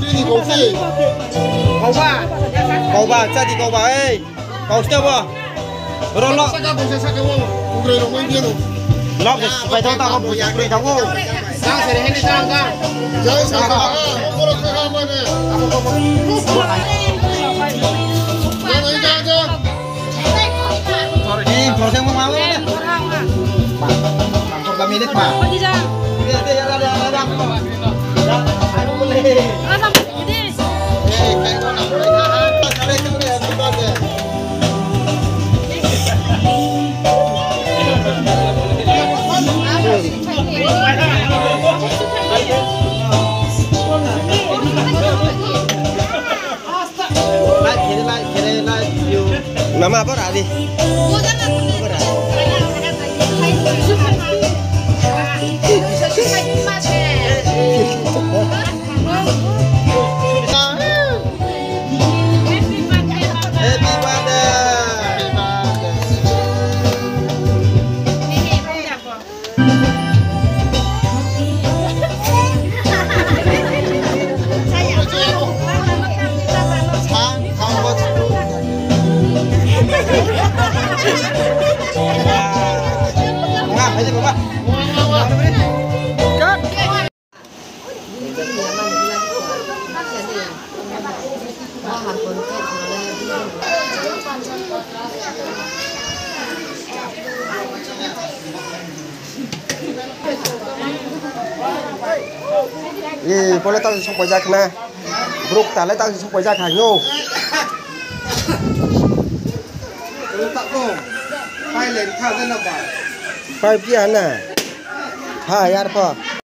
đi cầu gì cầu ba ra đi cầu ba ấy cầu sao bơ rồi lọ lọ thì phải thâu tao không phải đi thâu không sang sẽ đi sang sang chơi sang sang đi vào xem mau đấy bằng con kami đấy mà đi ra Nama apa tadi? Boleh tahu sok pajak na, bruk tak letak sok pajak hanyo. Tak tu, pai len kau dah nampak. Pai pian na, ha yar pa.